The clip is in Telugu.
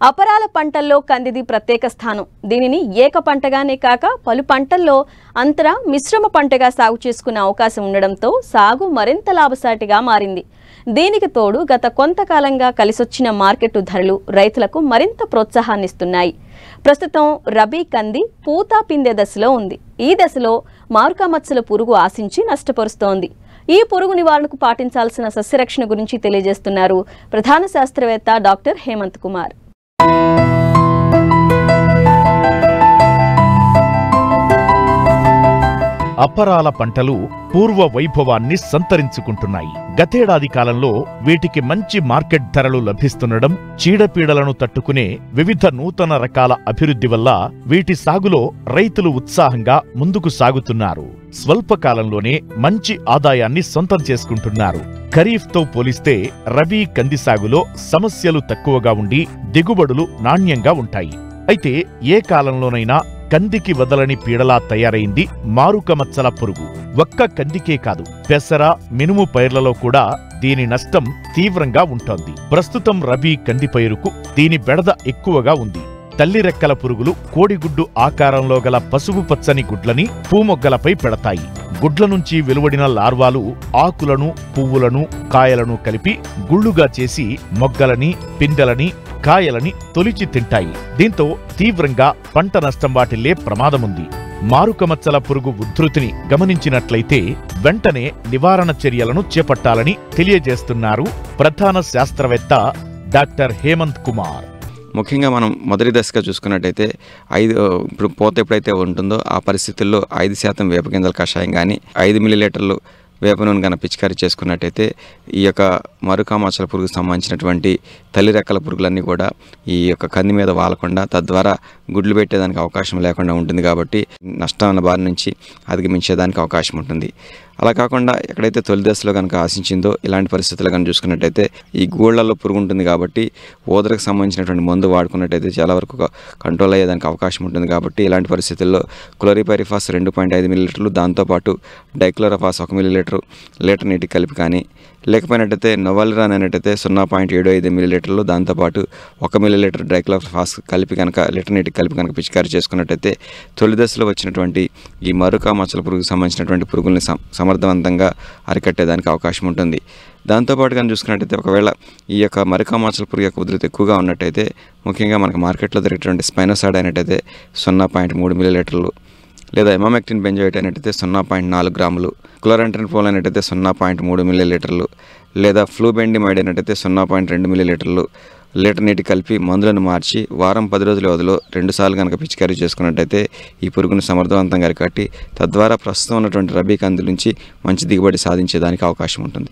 అపరాల పంటల్లో కందిది ప్రత్యేక స్థానం. దీనిని ఏక పంటగానే కాక పలు పంటల్లో అంతర మిశ్రమ పంటగా సాగు చేసుకునే అవకాశం ఉండడంతో సాగు మరింత లాభసాటిగా మారింది. దీనికి తోడు గత కొంతకాలంగా కలిసొచ్చిన మార్కెట్ ధరలు రైతులకు మరింత ప్రోత్సాహాన్నిస్తున్నాయి. ప్రస్తుతం రబీ కంది పూత పిందె దశలో ఉంది. ఈ దశలో మారుకా మచ్చల పురుగు ఆశించి నష్టపరుస్తోంది. ఈ పురుగు నివారణకు పాటించాల్సిన సస్యరక్షణ గురించి తెలియజేస్తున్నారు ప్రధాన శాస్త్రవేత్త డాక్టర్ హేమంత్ కుమార్. అపరాల పంటలు పూర్వ వైభవాన్ని సంతరించుకుంటున్నాయి. గతేడాది కాలంలో వీటికి మంచి మార్కెట్ ధరలు లభిస్తుండడం, చీడపీడలను తట్టుకునే వివిధ నూతన రకాల అభివృద్ధి వల్ల వీటి సాగులో రైతులు ఉత్సాహంగా ముందుకు సాగుతున్నారు. స్వల్పకాలంలోనే మంచి ఆదాయాన్ని సొంతం చేసుకుంటున్నారు. ఖరీఫ్తో పోలిస్తే రబీ కంది సాగులో సమస్యలు తక్కువగా ఉండి దిగుబడులు నాణ్యంగా ఉంటాయి. అయితే ఏ కాలంలోనైనా కందికి వదలని పీడలా తయారైంది మారుక మచ్చల పురుగు. ఒక్క కందికే కాదు, పెసర, మినుము పైర్లలో కూడా దీని నష్టం తీవ్రంగా ఉంటోంది. ప్రస్తుతం రబీ కంది పైరుకు దీని బెడద ఎక్కువగా ఉంది. తల్లి రెక్కల పురుగులు కోడిగుడ్డు ఆకారంలో గల పసుపు పచ్చని గుడ్లని పూమొగ్గలపై పెడతాయి. గుడ్ల నుంచి వెలువడిన లార్వాలు ఆకులను, పువ్వులను, కాయలను కలిపి గుళ్లుగా చేసి మొగ్గలని, పిందెలని, కాయలని తొలిచి తింటాయి. దీంతో తీవ్రంగా పంట నష్టం వాటిల్లే ప్రమాదముంది. మారుక మచ్చల పురుగు ఉధృతిని గమనించినట్లయితే వెంటనే నివారణ చర్యలను చేపట్టాలని తెలియజేస్తున్నారు ప్రధాన శాస్త్రవేత్త డాక్టర్ హేమంత్ కుమార్. ముఖ్యంగా మనం మొదటి దశగా చూసుకున్నట్టయితే ఇప్పుడు పూత ఎప్పుడైతే ఉంటుందో ఆ పరిస్థితుల్లో 5% వేప గింజల కషాయం కానీ 5 మిల్లీలీటర్లు వేప నూనె కన్నా పిచికారీ చేసుకున్నట్టయితే ఈ యొక్క మరుకా మచ్చల పురుగుకు సంబంధించినటువంటి తల్లి రెక్కల పురుగులన్నీ కూడా ఈ యొక్క కంది మీద వాలకుండా, తద్వారా గుడ్లు పెట్టేదానికి అవకాశం లేకుండా ఉంటుంది. కాబట్టి నష్టాల బారి నుంచి అధిగమించేదానికి అవకాశం ఉంటుంది. అలా కాకుండా ఎక్కడైతే తొలి దశలో కనుక ఆశించిందో ఇలాంటి పరిస్థితులు కనుక చూసుకున్నట్టయితే ఈ గూళ్ళల్లో పురుగు ఉంటుంది. కాబట్టి ఓదరకు సంబంధించినటువంటి మందు వాడుకున్నట్టయితే చాలా వరకు కంట్రోల్ అయ్యేదానికి అవకాశం ఉంటుంది. కాబట్టి ఇలాంటి పరిస్థితుల్లో క్లోరిపైరిఫాస్ 2.5 మిల్లీలీటర్లు, దాంతోపాటు డైక్లోరోఫాస్ 1 మిల్లీలీటరు లీటర్ నీటికి కలిపి కానీ, లేకపోయినట్టయితే నొవాలిరాన్ అనేటైతే 0.75 మిల్లీలీటర్లు, దాంతోపాటు 1 మిల్లీలీటర్ డైక్లోరోఫాస్ కలిపి కనుక లీటర్ నీటికి కలిపి కనుక పిచికారీ చేసుకున్నట్టయితే తొలి దశలో వచ్చినటువంటి ఈ మరుకా మచ్చల పురుగుకు సంబంధించినటువంటి పురుగుల్ని సమర్థవంతంగా అరికట్టేదానికి అవకాశం ఉంటుంది. దాంతోపాటు కానీ చూసుకున్నట్టయితే ఒకవేళ ఈ యొక్క మరుకా మచ్చల పురుగు యొక్క ఉధృతి ఎక్కువగా ఉన్నట్టయితే ముఖ్యంగా మనకు మార్కెట్లో దొరికేటువంటి స్పైనోసాడ్ అయినట్టయితే 0.3 మిల్లీలీటర్లు, లేదా ఎమామెక్టిన్ బెంజోయేట్ అయినట్టయితే 0.4 గ్రాములు, క్లోరంట్రిన్ఫోల్ అయినట్టయితే 0.3 మిల్లీలీటర్లు, లేదా ఫ్లూబెండిమైడ్ అయినట్టయితే 0.2 మిల్లీలీటర్లు లీటర్ నీటి కలిపి మందులను మార్చి వారం 10 రోజుల వ్యవధిలో 2 సార్లు కనుక పిచికారీ చేసుకున్నట్టయితే ఈ పురుగును సమర్థవంతంగా అరికట్టి తద్వారా ప్రస్తుతం ఉన్నటువంటి రబీ కంది నుంచి మంచి దిగుబడి సాధించేదానికి అవకాశం ఉంటుంది.